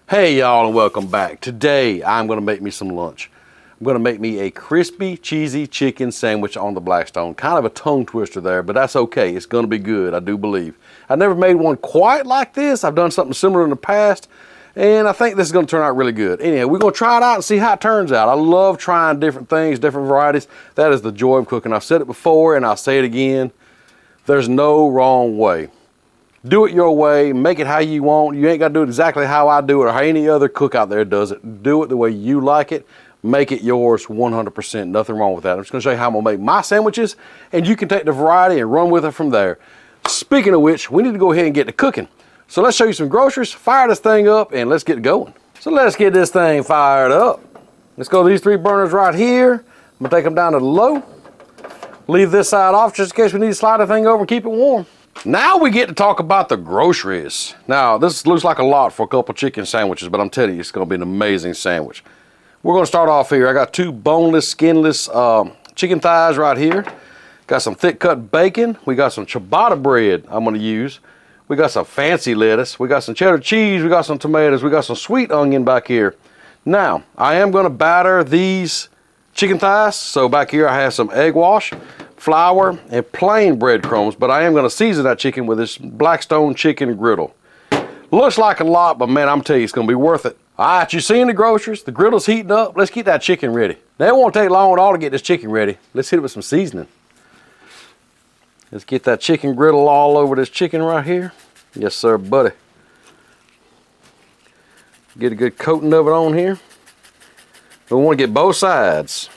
Hey y'all, and welcome back. Today I'm going to make me some lunch. I'm going to make me a crispy cheesy chicken sandwich on the Blackstone. Kind of a tongue twister there, but that's okay. It's going to be good, I do believe. I've never made one quite like this. I've done something similar in the past, and I think this is going to turn out really good. Anyhow, we're going to try it out and see how it turns out. I love trying different things, different varieties. That is the joy of cooking. I've said it before and I'll say it again. There's no wrong way. Do it your way, make it how you want. You ain't got to do it exactly how I do it or how any other cook out there does it. Do it the way you like it. Make it yours 100%. Nothing wrong with that. I'm just going to show you how I'm going to make my sandwiches, and you can take the variety and run with it from there. Speaking of which, we need to go ahead and get to cooking. So let's show you some groceries, fire this thing up, and let's get going. So let's get this thing fired up. Let's go to these 3 burners right here. I'm going to take them down to the low. Leave this side off just in case we need to slide the thing over and keep it warm. Now we get to talk about the groceries. Now, this looks like a lot for a couple chicken sandwiches, but I'm telling you, it's going to be an amazing sandwich. We're going to start off here. I got 2 boneless, skinless chicken thighs right here. Got some thick cut bacon. We got some ciabatta bread I'm going to use. We got some fancy lettuce. We got some cheddar cheese. We got some tomatoes. We got some sweet onion back here. Now, I am going to batter these chicken thighs. So back here I have some egg wash, flour, and plain breadcrumbs, but I am going to season that chicken with this Blackstone chicken griddle. Looks like a lot, but man, I'm telling you, it's going to be worth it. All right, you seen the groceries, the griddle's heating up. Let's get that chicken ready. Now, it won't take long at all to get this chicken ready. Let's hit it with some seasoning. Let's get that chicken griddle all over this chicken right here. Yes, sir, buddy. Get a good coating of it on here. We want to get both sides.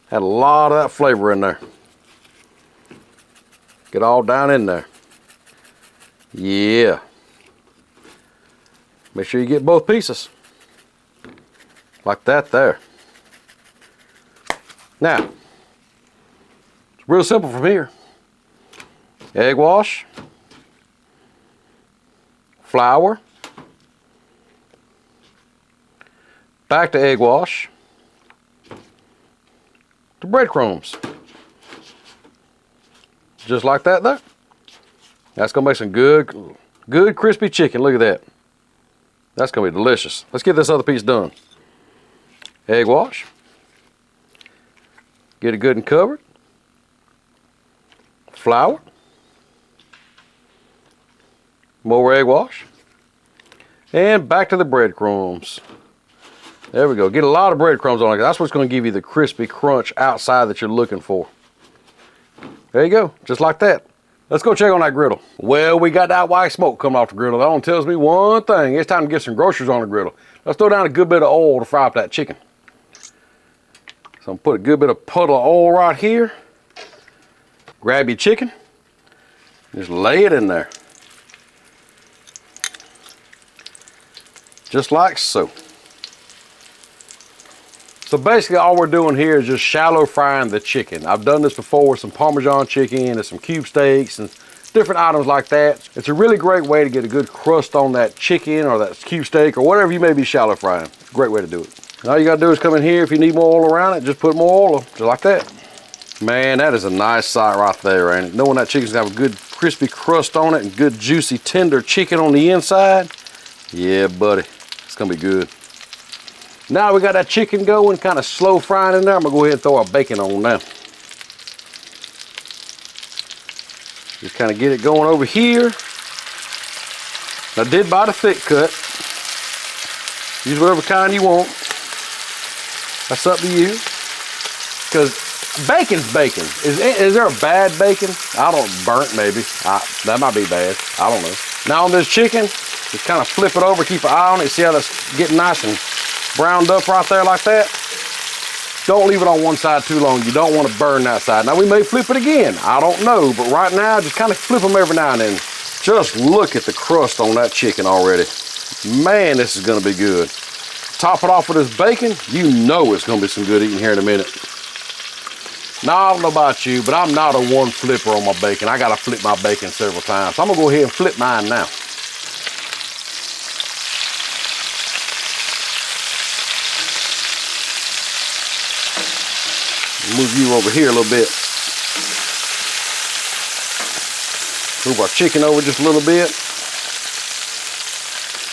Had a lot of that flavor in there. Get all down in there. Yeah. Make sure you get both pieces. Like that there. Now, it's real simple from here. Egg wash. Flour. Back to egg wash. The breadcrumbs. Just like that there. That's gonna make some good crispy chicken. Look at that. That's gonna be delicious. Let's get this other piece done. Egg wash. Get it good and covered. Flour. More egg wash. And back to the breadcrumbs. There we go. Get a lot of breadcrumbs on it. That's what's going to give you the crispy crunch outside that you're looking for. There you go. Just like that. Let's go check on that griddle. Well, we got that white smoke coming off the griddle. That only tells me one thing. It's time to get some groceries on the griddle. Let's throw down a good bit of oil to fry up that chicken. So I'm going to put a good bit of puddle of oil right here. Grab your chicken. Just lay it in there. Just like so. So basically all we're doing here is just shallow frying the chicken. I've done this before with some Parmesan chicken and some cube steaks and different items like that. It's a really great way to get a good crust on that chicken or that cube steak or whatever you may be shallow frying. Great way to do it. And all you gotta do is come in here. If you need more oil around it, just put more oil, just like that. Man, that is a nice sight right there, ain't it? Knowing that chicken's gonna have a good crispy crust on it and good juicy tender chicken on the inside. Yeah, buddy, it's gonna be good. Now we got that chicken going, kind of slow frying in there. I'm gonna go ahead and throw our bacon on now. Just kind of get it going over here. I did buy the thick cut. Use whatever kind you want. That's up to you. Because bacon's bacon. Is there a bad bacon? I don't, burnt maybe. That might be bad. I don't know. Now on this chicken, just kind of flip it over, keep an eye on it, see how that's getting nice and browned up right there like that. Don't leave it on one side too long. You don't want to burn that side. Now we may flip it again. I don't know, but right now just kind of flip them every now and then. Just look at the crust on that chicken already. Man, this is going to be good. Top it off with this bacon. You know it's going to be some good eating here in a minute. Now I don't know about you, but I'm not a one flipper on my bacon. I got to flip my bacon several times. So I'm going to go ahead and flip mine now. Move you over here a little bit. Move our chicken over just a little bit.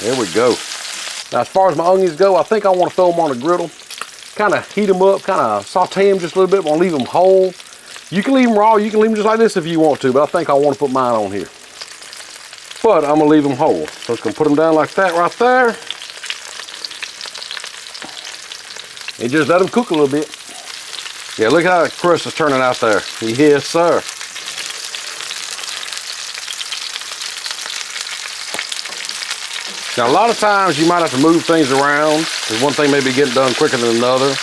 There we go. Now, as far as my onions go, I think I want to throw them on a griddle. Kind of heat them up, kind of saute them just a little bit. I want to leave them whole. You can leave them raw, you can leave them just like this if you want to, but I think I want to put mine on here. But I'm gonna leave them whole. So I'm just gonna put them down like that right there. And just let them cook a little bit. Yeah, look how the crust is turning out there. Yes, sir. Now, a lot of times you might have to move things around because one thing may be getting done quicker than another.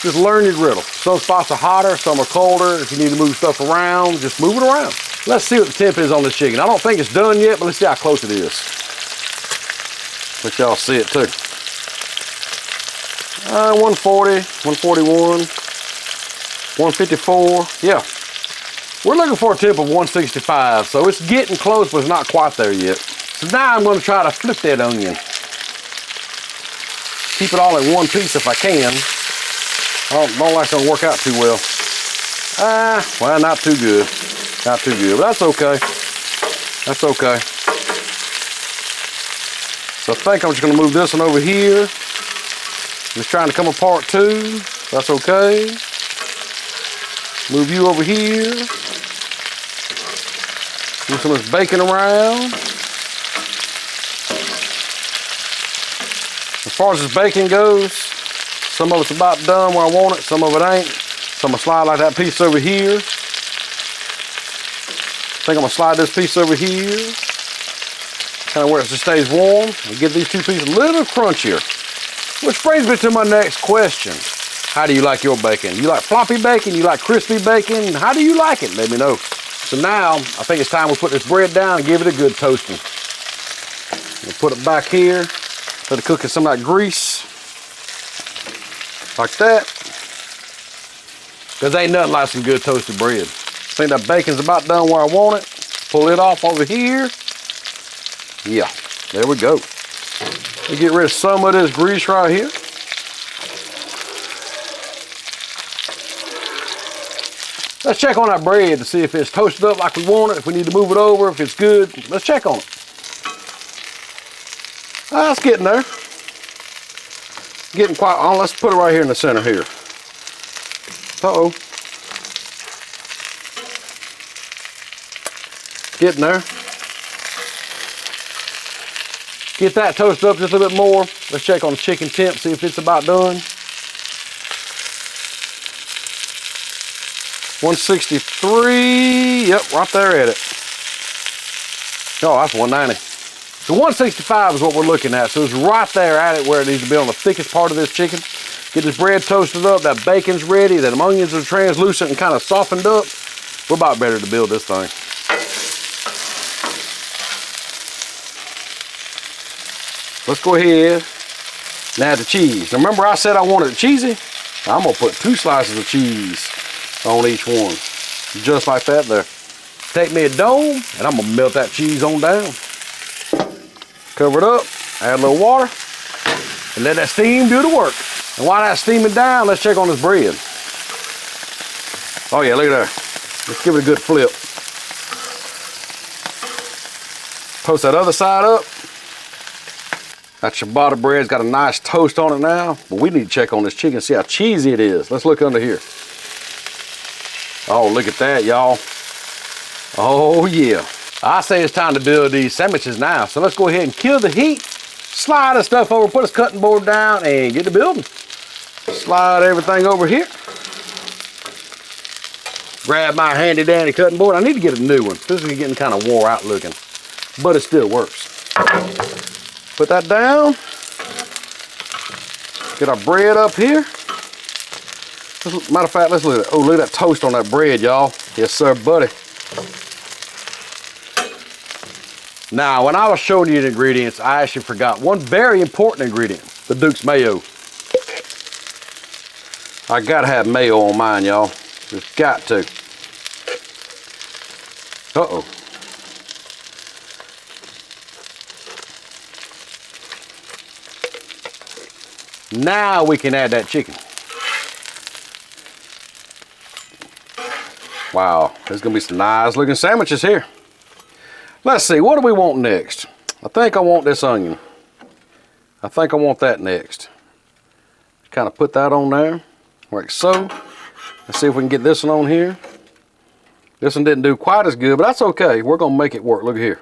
Just learn your griddle. Some spots are hotter, some are colder. If you need to move stuff around, just move it around. Let's see what the temp is on this chicken. I don't think it's done yet, but let's see how close it is. Let y'all see it too. 140, 141, 154. Yeah. We're looking for a temp of 165, so it's getting close, but it's not quite there yet. So now I'm going to try to flip that onion. Keep it all in one piece if I can. I don't like it's going to work out too well. Well, not too good. Not too good, but that's okay. That's okay. So I think I'm just going to move this one over here. Just trying to come apart too. That's okay. Move you over here. Move some of this bacon around. As far as this bacon goes, some of it's about done where I want it, some of it ain't. So I'm gonna slide like that piece over here. I think I'm gonna slide this piece over here. Kind of where it just stays warm. And get these two pieces a little crunchier. Which brings me to my next question. How do you like your bacon? You like floppy bacon? You like crispy bacon? How do you like it? Let me know. So now, I think it's time we put this bread down and give it a good toasting. We'll put it back here. Let it cook in some of that grease. Like that. Because ain't nothing like some good toasted bread. I think that bacon's about done where I want it. Pull it off over here. Yeah, there we go. We get rid of some of this grease right here. Let's check on our bread to see if it's toasted up like we want it, if we need to move it over, if it's good. Let's check on it. It's getting there. Getting quite on. Let's put it right here in the center here. Uh-oh. Getting there. Get that toasted up just a little bit more. Let's check on the chicken temp, see if it's about done. 163, yep, right there at it. Oh, that's 190. So 165 is what we're looking at. So it's right there at it where it needs to be on the thickest part of this chicken. Get this bread toasted up, that bacon's ready, that onions are translucent and kind of softened up. We're about ready to build this thing. Let's go ahead and add the cheese. Now remember I said I wanted it cheesy? I'm gonna put 2 slices of cheese on each one. Just like that there. Take me a dome and I'm gonna melt that cheese on down. Cover it up, add a little water, and let that steam do the work. And while that's steaming down, let's check on this bread. Oh yeah, look at that. Let's give it a good flip. Toast that other side up. That ciabatta bread's got a nice toast on it now, but we need to check on this chicken, see how cheesy it is. Let's look under here. Oh, look at that, y'all. Oh, yeah. I say it's time to build these sandwiches now. So let's go ahead and kill the heat, slide the stuff over, put this cutting board down, and get to building. Slide everything over here. Grab my handy dandy cutting board. I need to get a new one. This is getting kind of wore out looking, but it still works. Put that down. Get our bread up here. Matter of fact, let's look at it. Oh, look at that toast on that bread, y'all. Yes, sir, buddy. Now, when I was showing you the ingredients, I actually forgot one very important ingredient, the Duke's mayo. I gotta have mayo on mine, y'all. Just got to. Uh-oh. Now we can add that chicken. Wow, there's gonna be some nice looking sandwiches here. Let's see, what do we want next? I think I want this onion. I think I want that next. Kind of put that on there, like so. Let's see if we can get this one on here. This one didn't do quite as good, but that's okay. We're gonna make it work. Look here.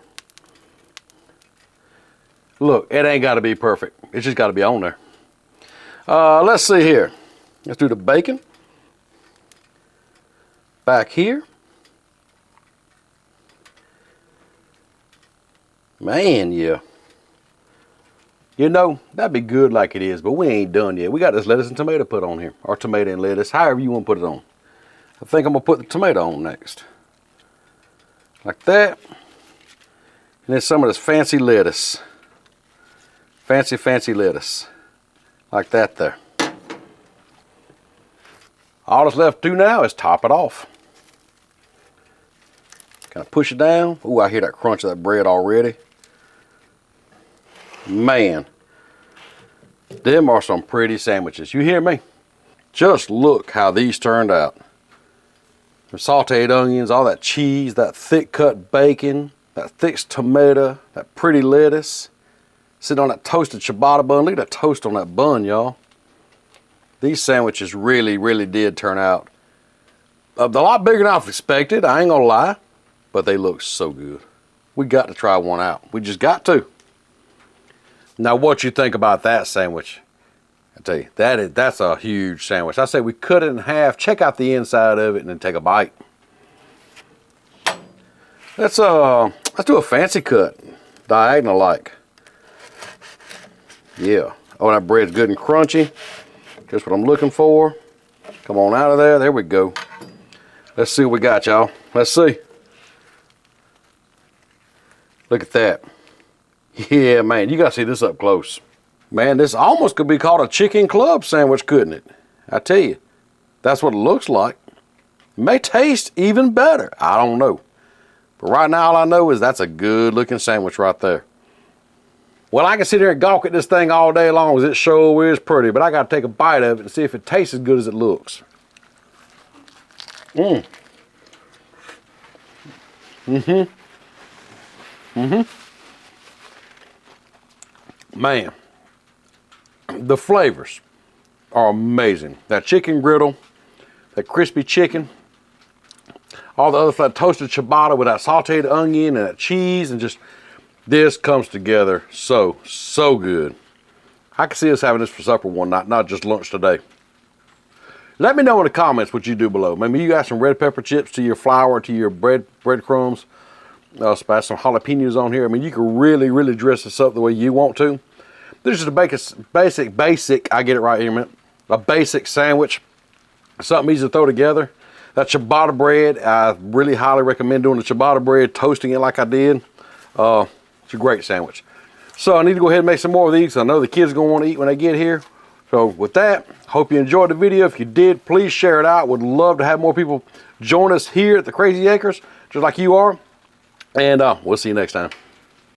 Look, it ain't gotta be perfect. It's just gotta be on there. Let's see here. Let's do the bacon. Back here. Man, yeah. You know, that'd be good like it is, but we ain't done yet. We got this lettuce and tomato put on here, or tomato and lettuce, however you want to put it on. I think I'm gonna put the tomato on next. Like that. And then some of this fancy lettuce. Fancy lettuce. Like that there. All that's left to do now is top it off. Kind of push it down. Ooh, I hear that crunch of that bread already. Man, them are some pretty sandwiches. You hear me? Just look how these turned out. The sauteed onions, all that cheese, that thick cut bacon, that thick tomato, that pretty lettuce. Sitting on that toasted ciabatta bun. Look at that toast on that bun, y'all. These sandwiches really, really did turn out a lot bigger than I expected. I ain't gonna lie, but they look so good. We got to try one out. We just got to. Now, what you think about that sandwich? I tell you, that's a huge sandwich. I say we cut it in half, check out the inside of it, and then take a bite. Let's do a fancy cut, diagonal like. Yeah. Oh, that bread's good and crunchy. Just what I'm looking for. Come on out of there. There we go. Let's see what we got, y'all. Let's see. Look at that. Yeah, man, you gotta see this up close. Man, this almost could be called a chicken club sandwich, couldn't it? I tell you, that's what it looks like. It may taste even better. I don't know. But right now, all I know is that's a good looking sandwich right there. Well, I can sit here and gawk at this thing all day long as it sure is pretty, but I gotta take a bite of it and see if it tastes as good as it looks. Man, the flavors are amazing. That chicken griddle, that crispy chicken, all the other that toasted ciabatta with that sauteed onion and that cheese, and just this comes together so good. I can see us having this for supper one night, not just lunch today. Let me know in the comments what you do below. Maybe you got some red pepper chips to your flour, to your breadcrumbs. Splash some jalapenos on here. I mean, you can really dress this up the way you want to. This is a basic, I get it right here, man. A basic sandwich. Something easy to throw together. That ciabatta bread, I really highly recommend doing the ciabatta bread, toasting it like I did. It's a great sandwich. So I need to go ahead and make some more of these. I know the kids are going to want to eat when they get here. So with that, hope you enjoyed the video. If you did, please share it out. Would love to have more people join us here at the Crazy Acres, just like you are. And we'll see you next time.